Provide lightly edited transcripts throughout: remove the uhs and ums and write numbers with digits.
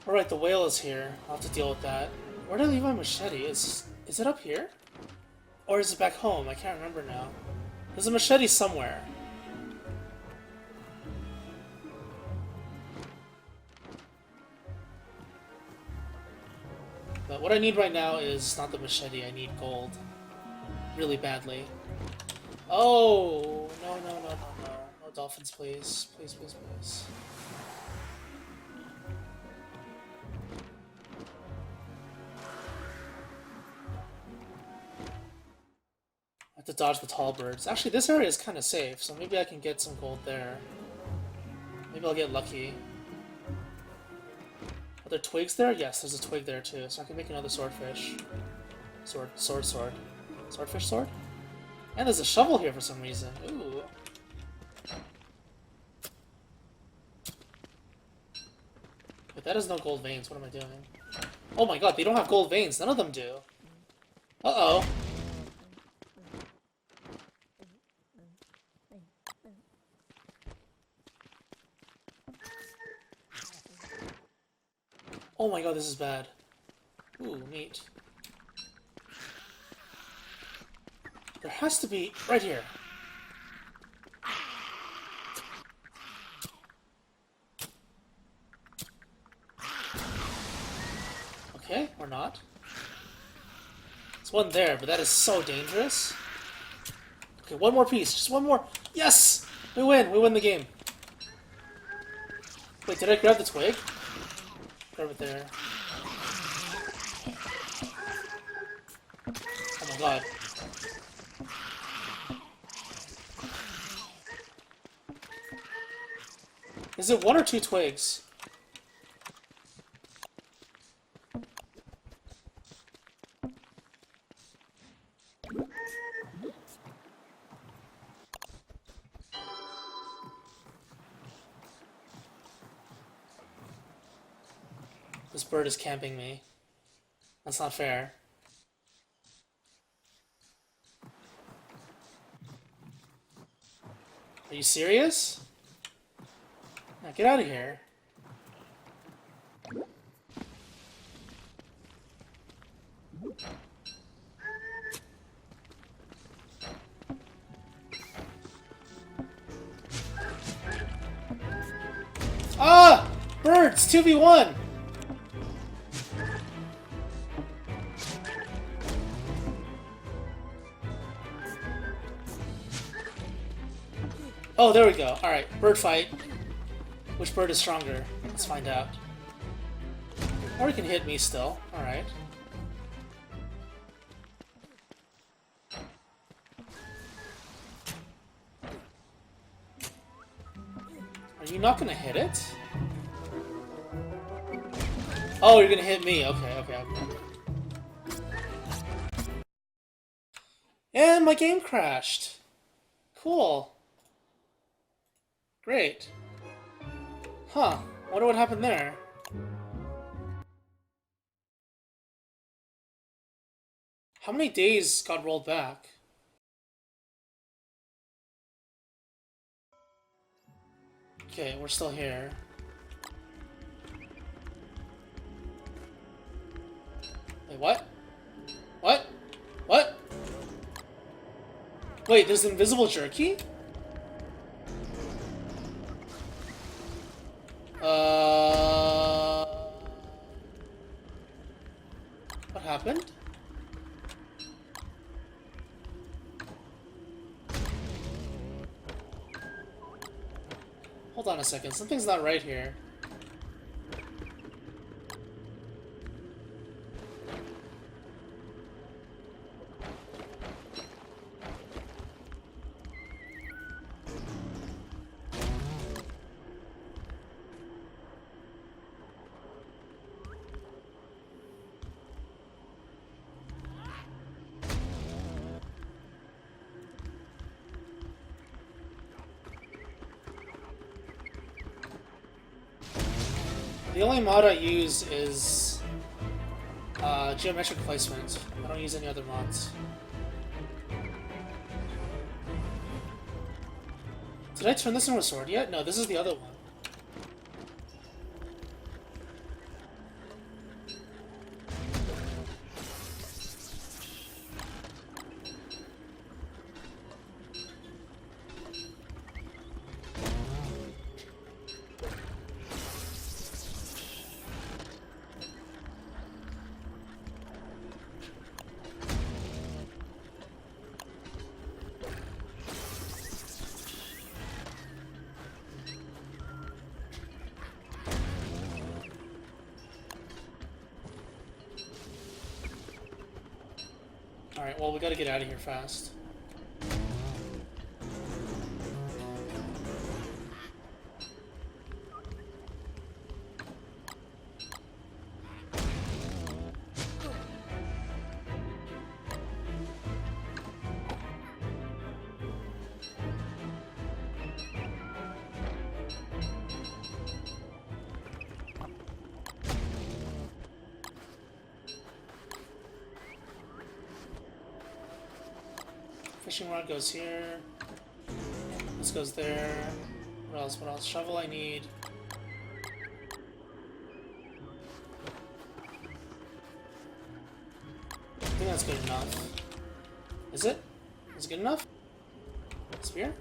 Alright, the whale is here. I'll have to deal with that. Where did I leave my machete? Is it up here? Or is it back home? I can't remember now. There's a machete somewhere. But what I need right now is not the machete, I need gold. Really badly. Oh! No, no, no, no, no. No dolphins, please. Please, please, please. I have to dodge the tall birds. Actually, this area is kind of safe, so maybe I can get some gold there. Maybe I'll get lucky. Are there twigs there? Yes, there's a twig there too, so I can make another swordfish. Sword. Swordfish sword? And there's a shovel here for some reason. Ooh. But that has no gold veins. What am I doing? Oh my god, they don't have gold veins. None of them do. Uh-oh. Oh my god, this is bad. Ooh, neat. There has to be... right here. Okay, or not. There's one there, but that is so dangerous. Okay, one more piece. Just one more. Yes! We win! We win the game. Wait, did I grab the twig? Grab it there. Oh my god. Is it one or two twigs? This bird is camping me. That's not fair. Are you serious? Now get out of here. Ah! Birds! 2v1! Oh, there we go. Alright, bird fight. Which bird is stronger? Let's find out. Or he can hit me still. Alright. Are you not gonna hit it? Oh, you're gonna hit me. Okay. And my game crashed. Cool. Great. Huh. Wonder what happened there. How many days got rolled back? Okay, we're still here. Wait, what? What? What? Wait, there's invisible jerky? What happened? Hold on a second, something's not right here. The only mod I use is geometric placement. I don't use any other mods. Did I turn this into a sword yet? No, this is the other one. Alright, well, we gotta get out of here fast. Fishing rod goes here. This goes there. What else? What else? Shovel I need. I think that's good enough. Is it? Is it good enough? Spear?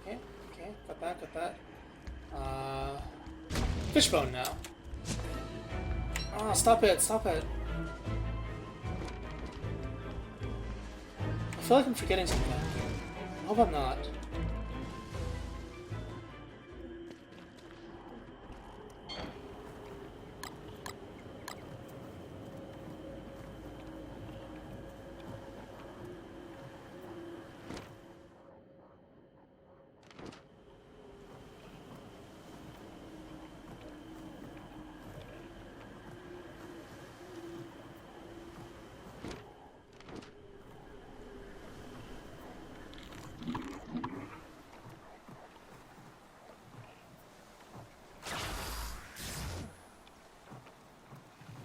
Okay, okay. Got that, got that. Fishbone now. Ah, stop it, stop it. I feel like I'm forgetting something. I hope I'm not.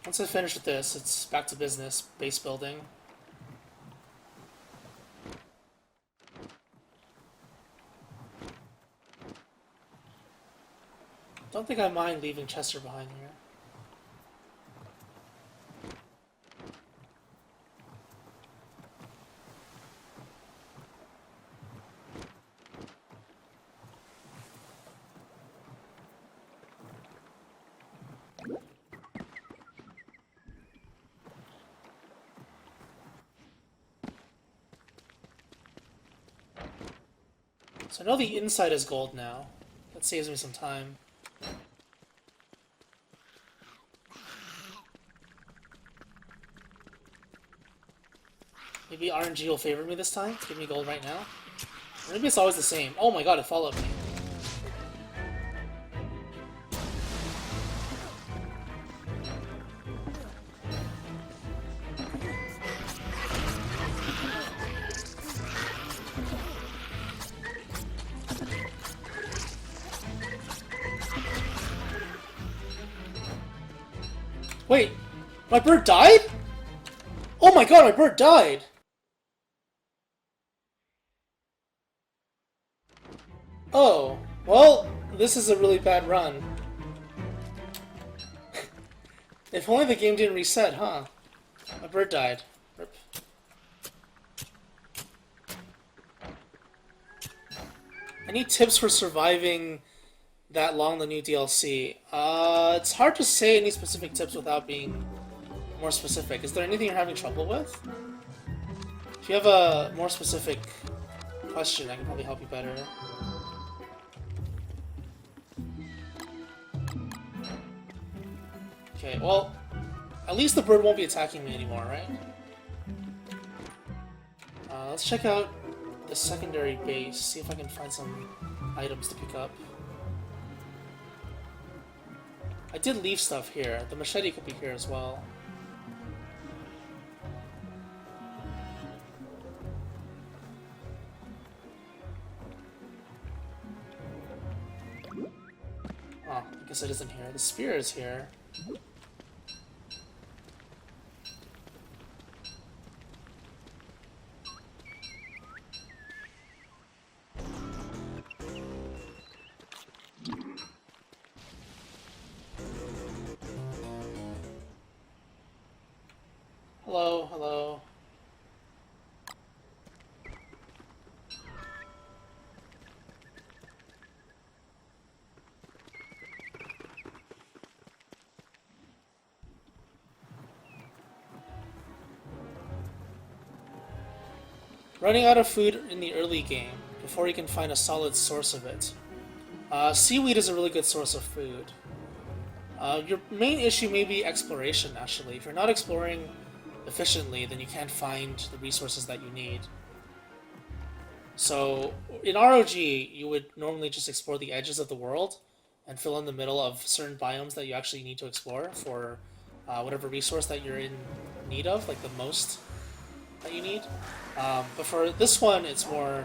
Once I finish with this, it's back to business, base building. Don't think I mind leaving Chester behind here. So I know the inside is gold now. That saves me some time. Maybe RNG will favor me this time? Give me gold right now? Or maybe it's always the same. Oh my god, it followed me. Wait, my bird died? Oh my god, my bird died! Oh, well, this is a really bad run. If only the game didn't reset, huh? My bird died. Rip. Any tips for surviving that long, the new DLC? It's hard to say any specific tips without being more specific. Is there anything you're having trouble with? If you have a more specific question, I can probably help you better. Okay, well, at least the bird won't be attacking me anymore, right? Let's check out the secondary base, see if I can find some items to pick up. I did leave stuff here. The machete could be here as well. Oh, I guess it isn't here. The spear is here. Hello, hello. Running out of food in the early game, before you can find a solid source of it. Seaweed is a really good source of food. Your main issue may be exploration, actually. If you're not exploring efficiently, then you can't find the resources that you need. So in ROG, you would normally just explore the edges of the world and fill in the middle of certain biomes that you actually need to explore for whatever resource that you're in need of, like the most that you need. But for this one, it's more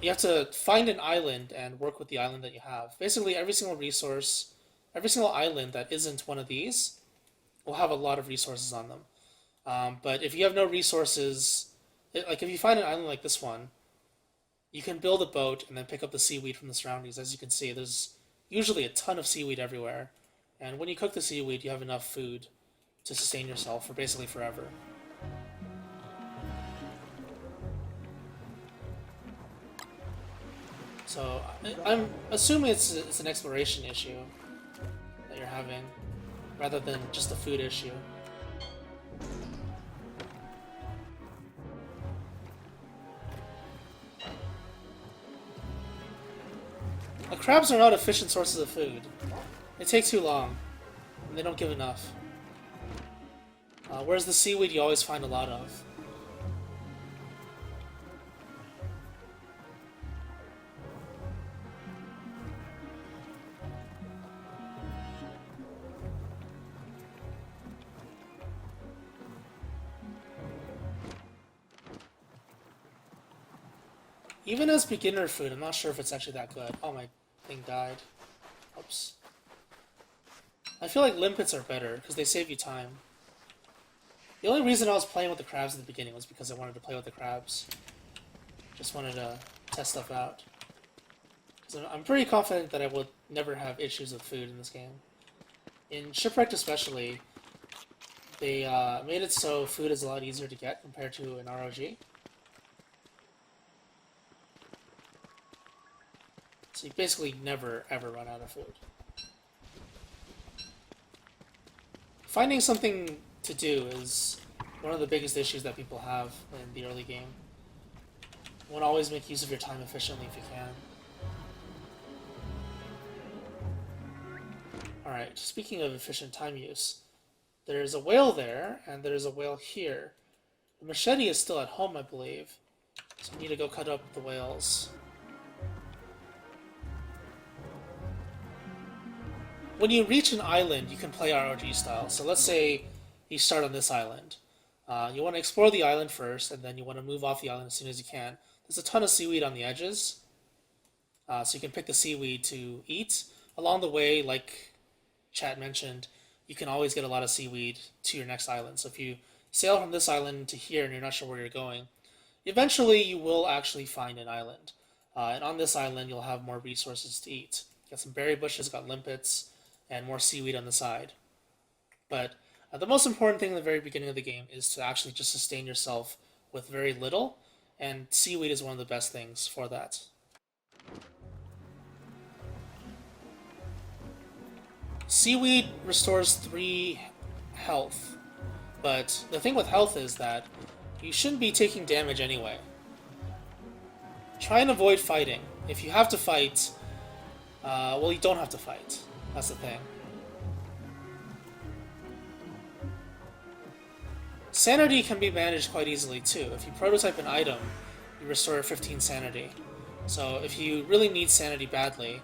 you have to find an island and work with the island that you have. Basically, every single resource, every single island that isn't one of these will have a lot of resources on them. But if you have no resources, like if you find an island like this one, you can build a boat and then pick up the seaweed from the surroundings. As you can see, there's usually a ton of seaweed everywhere. And when you cook the seaweed, you have enough food to sustain yourself for basically forever. So I'm assuming it's an exploration issue that you're having, rather than just a food issue. The crabs are not efficient sources of food. They take too long, and they don't give enough. Whereas the seaweed you always find a lot of. Even as beginner food, I'm not sure if it's actually that good. Oh, my thing died. Oops. I feel like limpets are better, because they save you time. The only reason I was playing with the crabs at the beginning was because I wanted to play with the crabs. Just wanted to test stuff out. So I'm pretty confident that I will never have issues with food in this game. In Shipwrecked especially, they made it so food is a lot easier to get compared to an ROG. So you basically never ever run out of food. Finding something to do is one of the biggest issues that people have in the early game. You want to always make use of your time efficiently if you can. Alright, speaking of efficient time use, there's a whale there, and there's a whale here. The machete is still at home, I believe, so I need to go cut up the whales. When you reach an island, you can play ROG style. So let's say you start on this island. You want to explore the island first, and then you want to move off the island as soon as you can. There's a ton of seaweed on the edges, so you can pick the seaweed to eat. Along the way, like chat mentioned, you can always get a lot of seaweed to your next island. So if you sail from this island to here and you're not sure where you're going, eventually you will actually find an island. And on this island, you'll have more resources to eat. Got some berry bushes, got limpets, and more seaweed on the side. But the most important thing in the very beginning of the game is to actually just sustain yourself with very little, and seaweed is one of the best things for that. Seaweed restores 3 health, but the thing with health is that you shouldn't be taking damage anyway. Try and avoid fighting. If you have to fight, well, you don't have to fight. That's the thing. Sanity can be managed quite easily too. If you prototype an item, you restore 15 sanity. So if you really need sanity badly,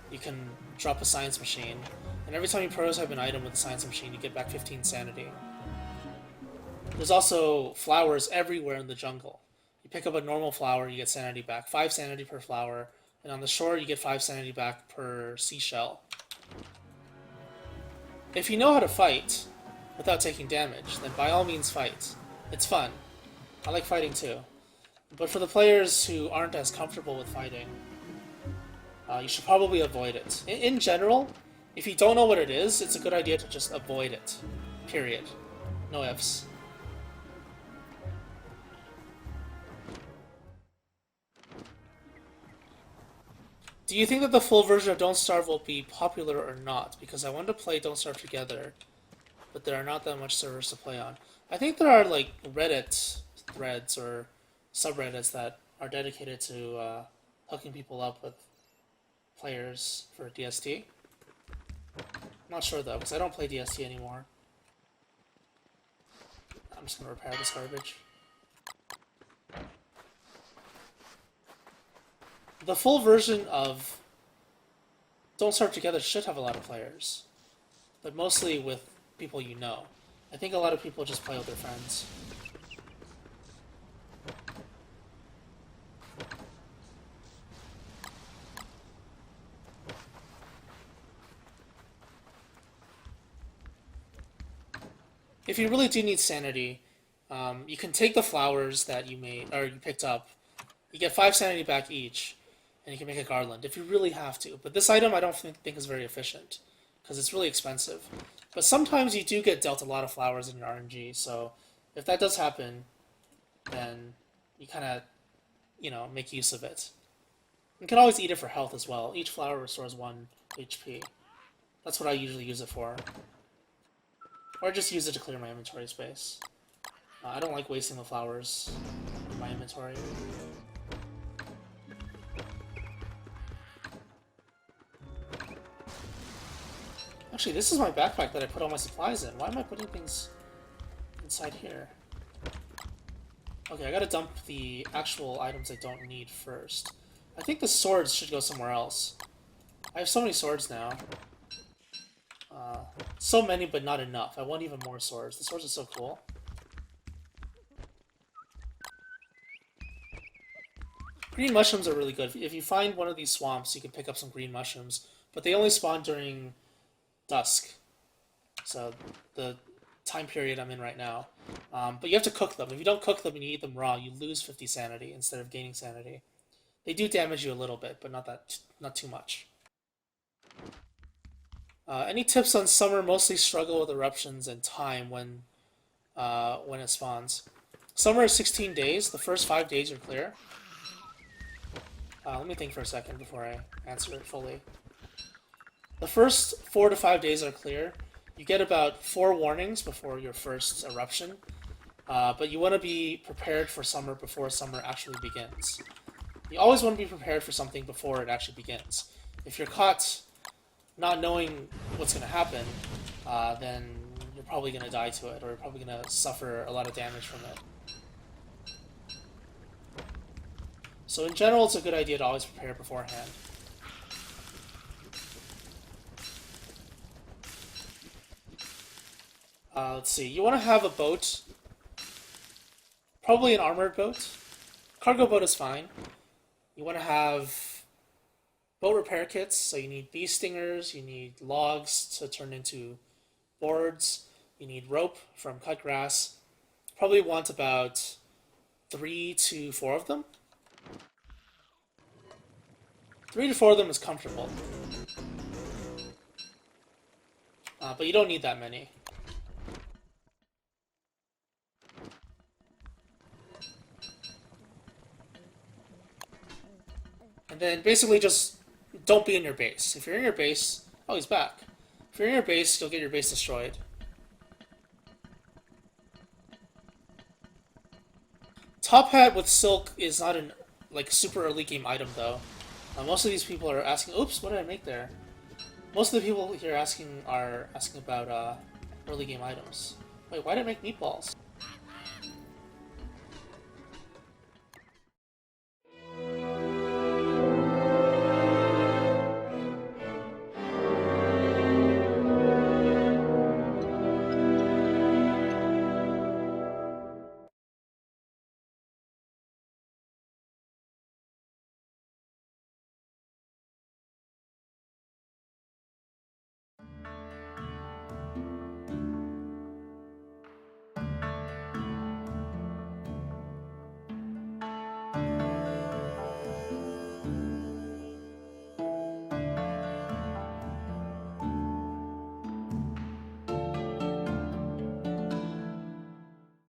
you can drop a science machine, and every time you prototype an item with a science machine, you get back 15 sanity. There's also flowers everywhere in the jungle. You pick up a normal flower, you get sanity back. 5 sanity per flower, and on the shore you get 5 sanity back per seashell. If you know how to fight without taking damage, then by all means fight. It's fun. I like fighting too. But for the players who aren't as comfortable with fighting, you should probably avoid it. In general, if you don't know what it is, it's a good idea to just avoid it. Period. No ifs. Do you think that the full version of Don't Starve will be popular or not? Because I want to play Don't Starve together, but there are not that much servers to play on. I think there are like Reddit threads or subreddits that are dedicated to hooking people up with players for DST. I'm not sure though, because I don't play DST anymore. just gonna repair this garbage. The full version of Don't Starve Together should have a lot of players, but mostly with people you know. I think a lot of people just play with their friends. If you really do need sanity, you can take the flowers that you made or you picked up. You get 5 sanity back each, and you can make a garland if you really have to. But this item I don't think is very efficient because it's really expensive. But sometimes you do get dealt a lot of flowers in your RNG, so if that does happen, then you kind of, make use of it. You can always eat it for health as well. Each flower restores 1 HP. That's what I usually use it for. Or just use it to clear my inventory space. I don't like wasting the flowers in my inventory. Actually, this is my backpack that I put all my supplies in. Why am I putting things inside here? Okay, I gotta dump the actual items I don't need first. I think the swords should go somewhere else. I have so many swords now. So many, but not enough. I want even more swords. The swords are so cool. Green mushrooms are really good. If you find one of these swamps, you can pick up some green mushrooms, but they only spawn during dusk. So the time period I'm in right now. But you have to cook them. If you don't cook them and you eat them raw, you lose 50 sanity instead of gaining sanity. They do damage you a little bit, but not too much. Any tips on summer? Mostly struggle with eruptions and time when it spawns. Summer is 16 days. The first 5 days are clear. Let me think for a second before I answer it fully. The first 4 to 5 days are clear. You get about 4 warnings before your first eruption, but you want to be prepared for summer before summer actually begins. You always want to be prepared for something before it actually begins. If you're caught not knowing what's going to happen, then you're probably going to die to it, or you're probably going to suffer a lot of damage from it. So in general, it's a good idea to always prepare beforehand. Let's see, you want to have a boat, probably an armored boat. Cargo boat is fine. You want to have boat repair kits, so you need bee stingers, you need logs to turn into boards, you need rope from cut grass. Probably want about 3 to 4 of them. 3 to 4 of them is comfortable. But you don't need that many. And then basically just don't be in your base. If you're in your base... Oh, he's back. If you're in your base, you'll get your base destroyed. Top hat with silk is not an super early game item though. Most of these people are asking, oops, what did I make there? Most of the people here are asking about early game items. Wait, why did I make meatballs?